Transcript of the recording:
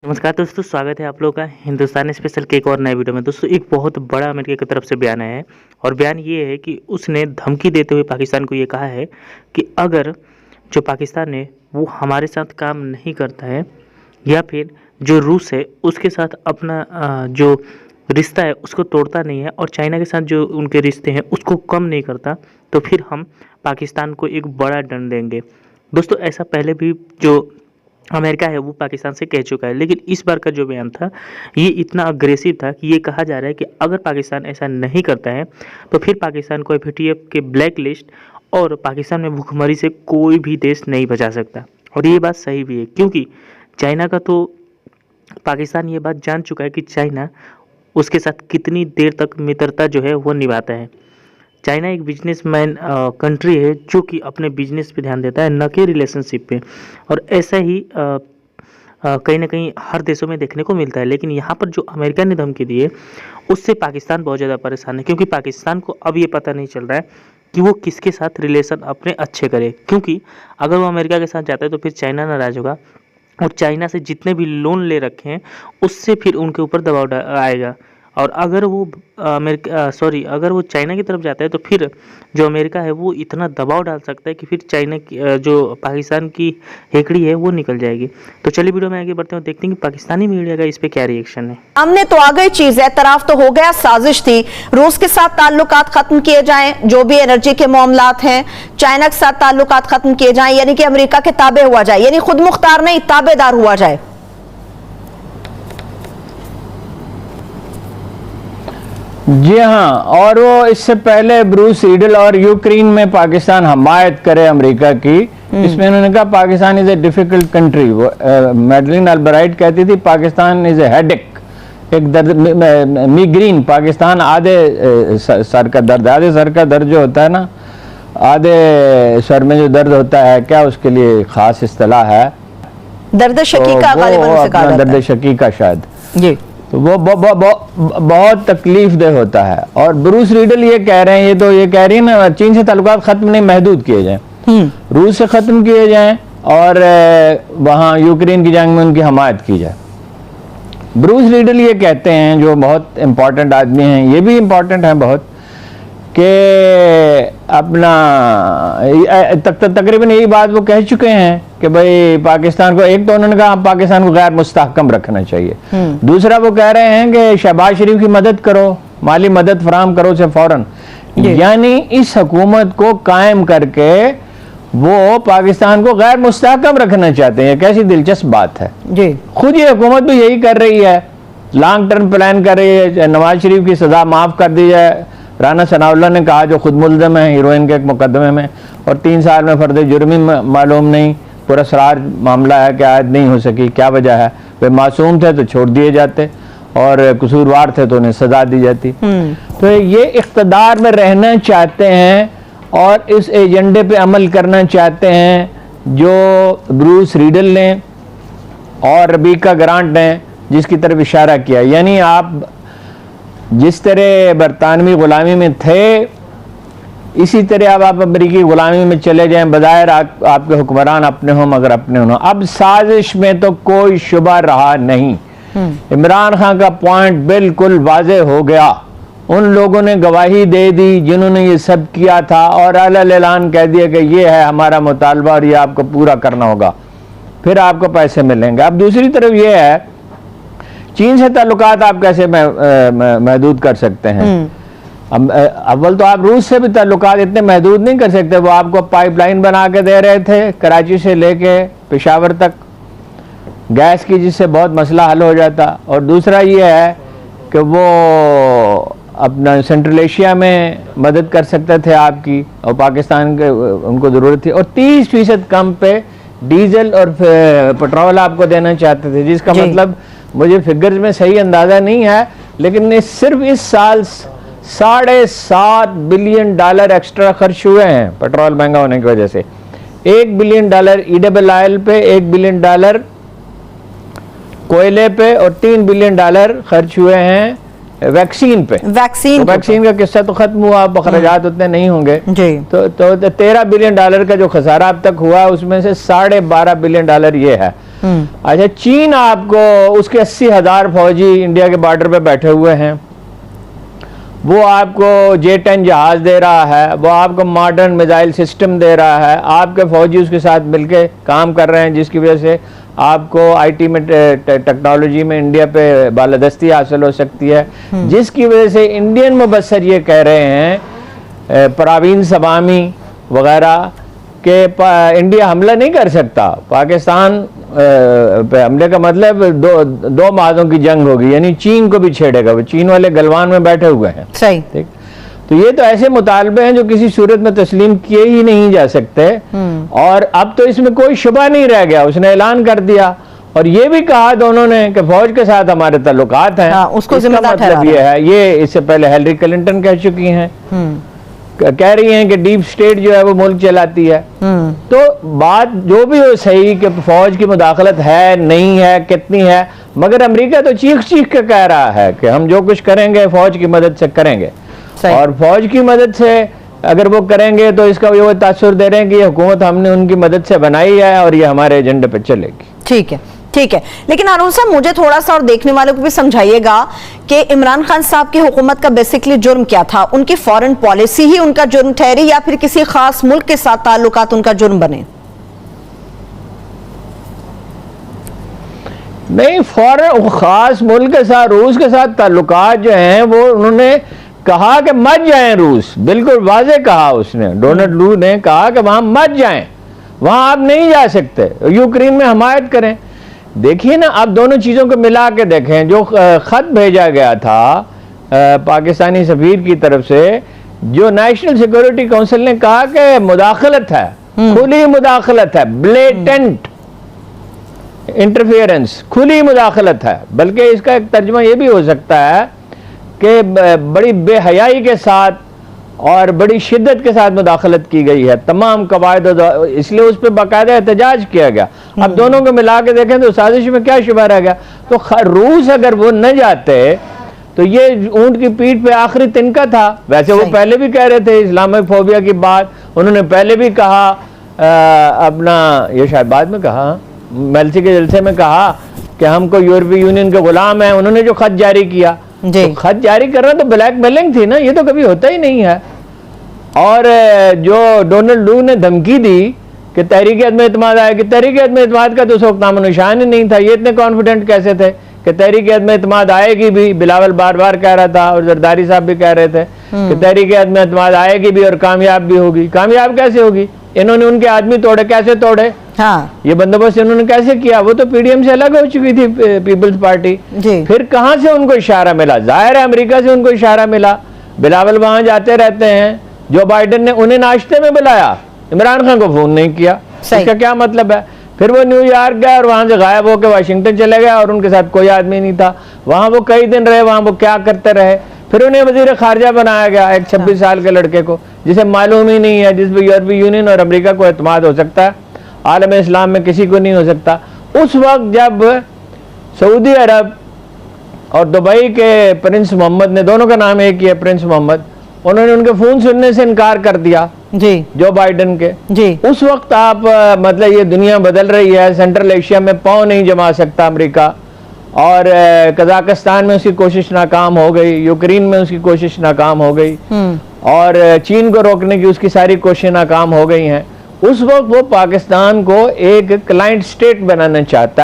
नमस्कार दोस्तों, स्वागत है आप लोगों का हिंदुस्तान स्पेशल के एक और नए वीडियो में। दोस्तों, एक बहुत बड़ा अमेरिका की तरफ से बयान आया है और बयान ये है कि उसने धमकी देते हुए पाकिस्तान को ये कहा है कि अगर जो पाकिस्तान है वो हमारे साथ काम नहीं करता है या फिर जो रूस है उसके साथ अपना जो रिश्ता है उसको तोड़ता नहीं है और चाइना के साथ जो उनके रिश्ते हैं उसको कम नहीं करता, तो फिर हम पाकिस्तान को एक बड़ा दंड देंगे। दोस्तों, ऐसा पहले भी जो अमेरिका है वो पाकिस्तान से कह चुका है, लेकिन इस बार का जो बयान था ये इतना अग्रेसिव था कि ये कहा जा रहा है कि अगर पाकिस्तान ऐसा नहीं करता है तो फिर पाकिस्तान को एफएटीएफ के ब्लैक लिस्ट और पाकिस्तान में भूखमरी से कोई भी देश नहीं बचा सकता। और ये बात सही भी है, क्योंकि चाइना का तो पाकिस्तान ये बात जान चुका है कि चाइना उसके साथ कितनी देर तक मित्रता जो है वो निभाता है। चाइना एक बिजनेसमैन कंट्री है जो कि अपने बिजनेस पे ध्यान देता है, न कि रिलेशनशिप पे। और ऐसा ही कहीं ना कहीं हर देशों में देखने को मिलता है, लेकिन यहाँ पर जो अमेरिका ने धमकी दी है उससे पाकिस्तान बहुत ज़्यादा परेशान है, क्योंकि पाकिस्तान को अब ये पता नहीं चल रहा है कि वो किसके साथ रिलेशन अपने अच्छे करे। क्योंकि अगर वो अमेरिका के साथ जाता है तो फिर चाइना नाराज़ होगा और चाइना से जितने भी लोन ले रखे हैं उससे फिर उनके ऊपर दबाव आएगा। और अगर वो अगर वो चाइना की तरफ जाता है तो फिर जो अमेरिका है वो इतना दबाव डाल सकता है कि फिर चाइना की जो पाकिस्तान की हेकड़ी है वो निकल जाएगी। तो चलिए वीडियो में आगे बढ़ते हैं और देखते हैं कि पाकिस्तानी मीडिया का इस पे क्या रिएक्शन है। सामने तो आ गई चीज है, तराफ तो हो गया, साजिश थी रूस के साथ ताल्लुकात खत्म किए जाएं, जो भी एनर्जी के मामलात हैं, चाइना के साथ ताल्लुकात खत्म किए जाएं, यानी कि अमेरिका के ताबे हुआ जाए, यानी खुद मुख्तार नहीं ताबेदार हुआ जाए। जी हाँ, और वो इससे पहले ब्रूस रीडल और यूक्रेन में पाकिस्तान हमायत करे अमेरिका की, इसमें उन्होंने कहा Pakistan is a difficult country. Madeline Albright कहती थी पाकिस्तान इज ए हेडेक, एक दर्द मिग्रीन। पाकिस्तान आधे सर का दर्द, आधे सर का दर्द जो होता है ना, आधे सर में जो दर्द होता है, क्या उसके लिए खास इस्तिलाह है? दर्द शकीका, दर्द शकीका शायद जी। तो वो बहुत तकलीफ दे होता है। और ब्रूस रीडल ये कह रहे हैं, ये कह रही है ना, चीन से ताल्लुकात खत्म नहीं, महदूद किए जाएं, रूस से खत्म किए जाएं और वहाँ यूक्रेन की जंग में उनकी हमायत की जाए। ब्रूस रीडल ये कहते हैं, जो बहुत इम्पोर्टेंट आदमी हैं, ये भी इम्पोर्टेंट हैं बहुत, कि अपना तकरीबन यही बात वो कह चुके हैं कि भाई पाकिस्तान को, एक तो उन्होंने कहा पाकिस्तान को गैर मुस्तहकम रखना चाहिए, दूसरा वो कह रहे हैं कि शहबाज शरीफ की मदद करो, माली मदद फराहम करो उसे फौरन। यानी इस हुकूमत को कायम करके वो पाकिस्तान को गैर मुस्तहकम रखना चाहते हैं। कैसी दिलचस्प बात है जी। खुद ये हुकूमत भी यही कर रही है, लॉन्ग टर्म प्लान कर रही है। नवाज शरीफ की सजा माफ कर दी जाए, राना सनाउल्लाह ने कहा, जो खुद मुल्ज़म है हीरोइन के एक मुकदमे में, और 3 साल में फर्द जुर्मी मालूम नहीं, पुरस्कार मामला है कि आयद नहीं हो सकी, क्या वजह है? वे मासूम थे तो छोड़ दिए जाते और कसूरवार थे तो उन्हें सजा दी जाती। तो ये इख्तदार में रहना चाहते हैं और इस एजेंडे पे अमल करना चाहते हैं जो ब्रूस रीडल ने और रबीका ग्रांट ने जिसकी तरफ इशारा किया। यानी आप जिस तरह बरतानवी गुलामी में थे, इसी तरह अब आप अमरीकी गुलामी में चले जाएं, बज़ाहिर आपके हुक्मरान अपने हों मगर अपने हों। अब साजिश में तो कोई शुबा रहा नहीं। इमरान खान का पॉइंट बिल्कुल वाज़ेह हो गया। उन लोगों ने गवाही दे दी जिन्होंने ये सब किया था, और ऐलान कह दिया कि ये है हमारा मुतालबा और ये आपको पूरा करना होगा, फिर आपको पैसे मिलेंगे। अब दूसरी तरफ ये है, चीन से ताल्लुकात आप कैसे महदूद कर सकते हैं? अव्वल तो आप रूस से भी ताल्लुकात इतने महदूद नहीं कर सकते। वो आपको पाइपलाइन बना के दे रहे थे कराची से लेके पेशावर तक गैस की, जिससे बहुत मसला हल हो जाता। और दूसरा ये है कि वो अपना सेंट्रल एशिया में मदद कर सकते थे आपकी, और पाकिस्तान के उनको ज़रूरत थी। और 30% कम पे डीजल और पेट्रोल आपको देना चाहते थे, जिसका मतलब मुझे फिगर्स में सही अंदाज़ा नहीं है, लेकिन सिर्फ इस साल $7.5 बिलियन एक्स्ट्रा खर्च हुए हैं पेट्रोल महंगा होने की वजह से। $1 बिलियन ईडेबल ऑयल पे, $1 बिलियन कोयले पे, और $3 बिलियन खर्च हुए हैं वैक्सीन पे। वैक्सीन का किस्सा तो खत्म हुआ, अब अखराजात उतने नहीं होंगे जी। तो $13 बिलियन का जो खसारा अब तक हुआ, उसमें से $12.5 बिलियन ये है। अच्छा, चीन आपको उसके 80,000 फौजी इंडिया के बॉर्डर पे बैठे हुए हैं, वो आपको J-10 जहाज दे रहा है, वो आपको मॉडर्न मिसाइल सिस्टम दे रहा है, आपके फौजी उसके साथ मिलके काम कर रहे हैं, जिसकी वजह से आपको आईटी में टेक्नोलॉजी में इंडिया पे बालादस्ती हासिल हो सकती है, जिसकी वजह से इंडियन मुबस्सर ये कह रहे हैं, परवीन सबामी वगैरह कि इंडिया हमला नहीं कर सकता। पाकिस्तान पे हमले का मतलब दो महाजों की जंग होगी, यानी चीन को भी छेड़ेगा। वो चीन वाले गलवान में बैठे हुए हैं, सही, ठीक। तो ये तो ऐसे मुतालबे हैं जो किसी सूरत में तस्लीम किए ही नहीं जा सकते। और अब तो इसमें कोई शुबा नहीं रह गया, उसने ऐलान कर दिया और ये भी कहा दोनों ने कि फौज के साथ हमारे ताल्लुकात हैं। हाँ, उसको इसका मतलब ये है, ये इससे पहले हिलरी क्लिंटन कह चुकी हैं, कह रही हैं कि डीप स्टेट जो है वो मुल्क चलाती है। तो बात जो भी हो सही कि फौज की मुदाखलत है नहीं है, कितनी है, मगर अमेरिका तो चीख चीख के कह रहा है कि हम जो कुछ करेंगे फौज की मदद से करेंगे। और फौज की मदद से अगर वो करेंगे तो इसका वो तासुर दे रहे हैं कि ये हुकूमत हमने उनकी मदद से बनाई है और ये हमारे एजेंडे पे चलेगी। ठीक है, ठीक है। लेकिन हारून साहब, मुझे थोड़ा सा और देखने वालों को भी समझाइएगा कि इमरान खान साहब की हुकूमत का बेसिकली जुर्म क्या था? उनकी फॉरेन पॉलिसी ही उनका जुर्म ठहरी या फिर किसी खास मुल्क के साथ ताल्लुकात उनका जुर्म बने? नहीं, फॉरेन खास मुल्क के साथ, रूस के साथ ताल्लुकात जो हैं वो उन्होंने कहा कि मत जाएं रूस, बिल्कुल वाजे कहा उसने, डोनाल्ड लू ने कहा कि वहां मत जाएं, वहां आप नहीं जा सकते, यूक्रेन में हमायत करें। देखिए ना, आप दोनों चीज़ों को मिला के देखें। जो ख़त भेजा गया था पाकिस्तानी सफीर की तरफ से, जो नेशनल सिक्योरिटी काउंसिल ने कहा कि मुदाखलत है, खुली मुदाखलत है, ब्लेटेंट इंटरफेरेंस, खुली मुदाखलत है। बल्कि इसका एक तर्जुमा ये भी हो सकता है कि बड़ी बेहयाई के साथ और बड़ी शिद्दत के साथ मुदाखलत की गई है, तमाम कवायद, इसलिए उस पर बाकायदा एहतजाज किया गया। अब दोनों को मिला के देखें तो साजिश में क्या शुबा रह गया? तो रूस अगर वो न जाते तो ये ऊंट की पीठ पे आखिरी तिनका था। वैसे वो पहले भी कह रहे थे इस्लामिक फोबिया की बात, उन्होंने पहले भी कहा, अपना ये शायद बाद में कहा, मेल्सी के जलसे में कहा कि हमको यूरोपीय यूनियन के गुलाम है। उन्होंने जो खत जारी किया, तो खत जारी करना तो ब्लैकमेलिंग थी ना, ये तो कभी होता ही नहीं है। और जो डोनाल्ड लू ने धमकी दी कि तहरीक अदम-ए-इत्तेमाद आएगी, तहरीक अदम-ए-इत्तेमाद का तो उस वक्त नामो निशान ही नहीं था। ये इतने कॉन्फिडेंट कैसे थे कि तहरीक अदम-ए-इत्तेमाद आएगी भी? बिलावल बार बार कह रहा था और जरदारी साहब भी कह रहे थे कि तहरीक अदम-ए-इत्तेमाद आएगी भी और कामयाब भी होगी। कामयाब कैसे होगी? इन्होंने उनके आदमी तोड़े, कैसे तोड़े? हाँ, ये बंदोबस्त इन्होंने कैसे किया? वो तो पीडीएम से अलग हो चुकी थी, पीपल्स पार्टी। फिर कहां से उनको इशारा मिला? जाहिर है अमेरिका से उनको इशारा मिला। बिलावल वहां जाते रहते हैं, जो बाइडेन ने उन्हें नाश्ते में बुलाया, इमरान खान को फोन नहीं किया। इसका क्या मतलब है? फिर वो न्यूयॉर्क गया और वहां से गायब होकर वाशिंगटन चले गया और उनके साथ कोई आदमी नहीं था। वहां वो कई दिन रहे, वहां वो क्या करते रहे। फिर उन्हें वजीर खारजा बनाया गया, एक 26 साल के लड़के को, जिसे मालूम ही नहीं है, जिस पर यूरोपीय यूनियन और अमेरिका को एतमाद हो सकता है, आलम इस्लाम में किसी को नहीं हो सकता। उस वक्त जब सऊदी अरब और दुबई के प्रिंस मोहम्मद ने, दोनों का नाम एक ही है, प्रिंस मोहम्मद, उन्होंने उनके फोन सुनने से इनकार कर दिया जी, जो बाइडेन के जी। उस वक्त आप मतलब ये दुनिया बदल रही है। सेंट्रल एशिया में पांव नहीं जमा सकता अमेरिका, और कजाकिस्तान में उसकी कोशिश नाकाम हो गई, यूक्रेन में उसकी कोशिश नाकाम हो गई, और चीन को रोकने की उसकी सारी कोशिशें नाकाम हो गई हैं। उस वक्त वो पाकिस्तान को एक क्लाइंट स्टेट बनाना चाहता है।